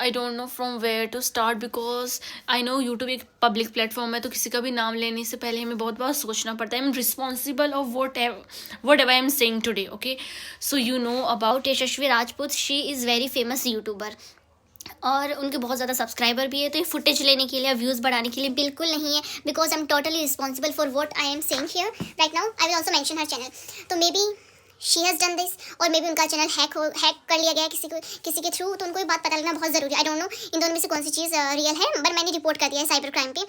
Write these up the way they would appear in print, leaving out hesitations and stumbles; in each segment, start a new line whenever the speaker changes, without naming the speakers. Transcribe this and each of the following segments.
I don't know from where to start because I know YouTube एक public platform है, तो किसी का भी नाम लेने से पहले हमें बहुत बार सोचना पड़ता है. I am responsible of what ever I am saying today. Okay, so you know about
Yashasvi Rajput. She is very famous YouTuber और उनके बहुत ज़्यादा सब्सक्राइबर भी है. तो ये फुटेज लेने के लिए, व्यूज़ बढ़ाने के लिए बिल्कुल नहीं है. Because I am totally responsible for what I am saying here right now. I will also mention her channel. तो maybe she has done this, और मे बी उनका चैनल हैक कर लिया गया किसी के थ्रू. तो उनको ये बात पता लगना बहुत ज़रूरी है. आई डोंट नो इन दोनों में से कौन सी चीज़ रियल है, बट मैंने रिपोर्ट कर दिया है साइबर क्राइम पे.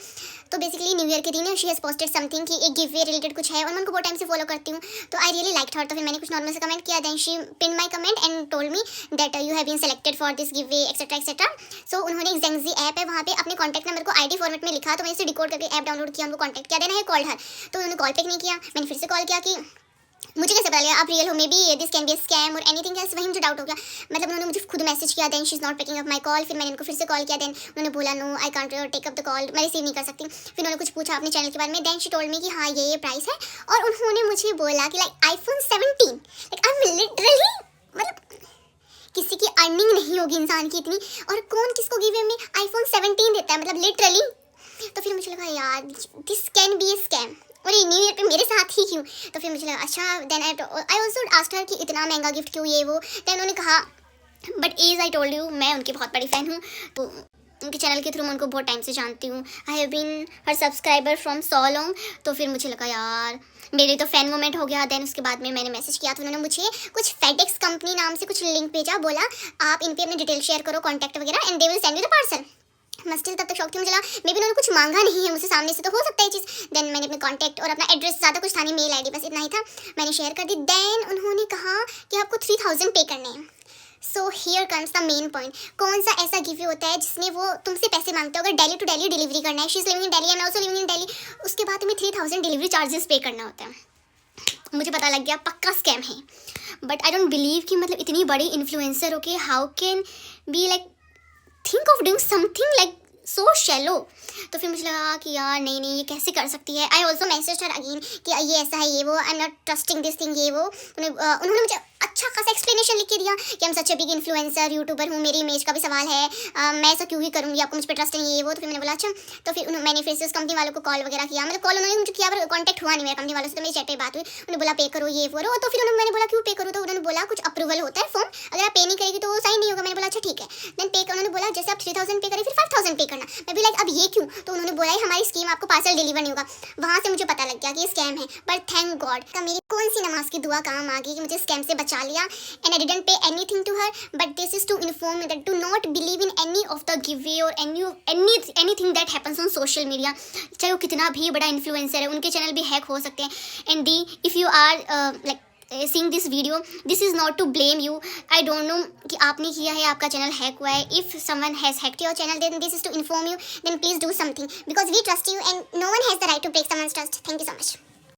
तो बेसिकली न्यू ईयर के दिन शी हैज़ पोस्टेड समथिंग कि एक गिव वे रिलेटेड कुछ है, और मैं उनको बहुत टाइम से फॉलो करती हूँ. तो आई रियली लाइक हर. तो फिर मैंने कुछ नॉर्मल से कमेंट किया. Then she pin my comment and told me that you have been selected for this giveaway etcetera etcetera. So उन्होंने एक जेंजी ऐप है, वहाँ पे अपने कॉन्टैक्ट नंबर को आईडी फॉर्मेट में लिखा. तो मैंने इसे डिकोड करके ऐप डाउनलोड किया, उनको कॉन्टैक्ट किया. Then I called her. तो उन्होंने कॉल पिक नहीं किया. मैंने फिर से कॉल किया कि मुझे कैसे पता लगा आप रियल हो, may be this can be scam और एनीथिंग एल्स. वही मुझे डाउट हो गया. मतलब उन्होंने मुझे खुद मैसेज किया. Then she is not picking up my call. फिर मैंने उनको फिर से कॉल किया. देन उन्होंने बोला no I can't take up the call, मैं रिसीव नहीं कर सकती. फिर उन्होंने कुछ पूछा अपने चैनल के बारे में. देन शी टोल्ड मी कि हाँ ये प्राइस है, और उन्होंने मुझे बोला कि like iPhone 17. Like I am literally, मतलब किसी की अर्निंग नहीं होगी इंसान की इतनी, और कौन किसको गिवे में iPhone 17 देता है, मतलब लिटरली. तो फिर मुझे लगा यार this can be A scam, और ये न्यू ईयर पे मेरे साथ ही क्यों. तो फिर मुझे लगा अच्छा. Then I also asked her कि इतना महंगा गिफ्ट क्यों ये वो. देन उन्होंने कहा but as I told you मैं उनकी बहुत बड़ी फ़ैन हूँ. तो उनके चैनल के थ्रू मैं उनको बहुत टाइम से जानती हूँ. I have been her subscriber from so long. तो फिर मुझे लगा यार मेरे तो फ़ैन मोमेंट हो गया. देन उसके बाद में मैंने मैसेज किया. तो उन्होंने मुझे कुछ फेडेक्स कंपनी नाम से कुछ लिंक भेजा. बोला आप इन पे अपने डिटेल शेयर करो, कॉन्टैक्ट वगैरह, and they will send you the parcel. मैं स्टिल तब तक शौक थी. मुझे लगा मे बी उन्होंने कुछ मांगा नहीं है मुझसे सामने से, तो हो सकता है चीज़. देन मैंने अपने कॉन्टैक्ट और अपना एड्रेस, ज़्यादा कुछ था नहीं, मेल आईडी बस इतना ही था, मैंने शेयर कर दी. देन उन्होंने कहा कि आपको 3000 पे करने हैं. So here comes the main point. कौन सा ऐसा गिव होता है जिसमें वो तुमसे पैसे मांगते हो अगर डेली टू डेली डिलीवरी करना है. She is living in Delhi, I am also living in Delhi. उसके बाद तुम्हें 3000 डिलीवरी चार्जेस पे करना होता है. मुझे पता लग गया पक्का स्कैम है. बट आई डोंट बिलीव कि मतलब इतनी बड़ी इन्फ्लुएंसर हो के how can be like think of doing something like so shallow. तो फिर मुझे लगा कि यार नहीं नहीं ये कैसे कर सकती है. I also message her again कि ये ऐसा है ये वो, I am not trusting this thing ये वो. उन्होंने मुझे अच्छा खासा एक्सप्लेनेशन लिख के दिया कि हम सच ए बिग इन्फ्लुएंसर यूट्यूबर हूँ, मेरी इमेज का भी सवाल है, मैं ऐसा क्यों ही करूँगी, आपको मुझ पर ट्रस्ट नहीं ये वो. तो फिर मैंने बोला अच्छा. तो फिर मैंने फिर से उस कंपनी वालों को कॉल वगैरह किया. मतलब कॉल उन्होंने मुझे किया पर कॉन्टैक्ट हुआ नहीं मेरे कंपनी वालों से. तो मेरी चैट पे बात हुई. उन्होंने बोला पे करो ये वो. तो फिर मैंने बोला क्यों पे करूँ. तो उन्होंने बोला कुछ अप्रूवल होता है फॉर्म, अगर आप पे नहीं करेगी तो वो साइन नहीं होगा. मैंने बोला अच्छा ठीक है. देन पे उन्होंने बोला जैसे आप 3000 पे करें फिर 5000 पे करना. मैं भी लाइक अब ये क्यों. तो उन्होंने बोला हमारी स्कीम आपको पार्सल डिलीवर नहीं होगा. वहाँ से मुझे पता लग गया कि ये स्कैम है. बट थैंक गॉड का मेरी कौन सी नमाज की दुआ काम आ गई कि मुझे स्कैम से बचा लिया. And I didn't pay anything to her, but this is to inform me that do not believe in any of the giveaway or anything that happens on social media. चाहे वो कितना भी बड़ा इन्फ्लुएंसर है, उनके चैनल भी hack हो सकते हैं. And the if you are like seeing this video, this is not to blame you. I don't know कि आपने किया है, आपका चैनल हैक हुआ है. If someone has hacked your channel, then this is to inform you. Then please do something because we trust you and no one has the right to break someone's trust. Thank you so much.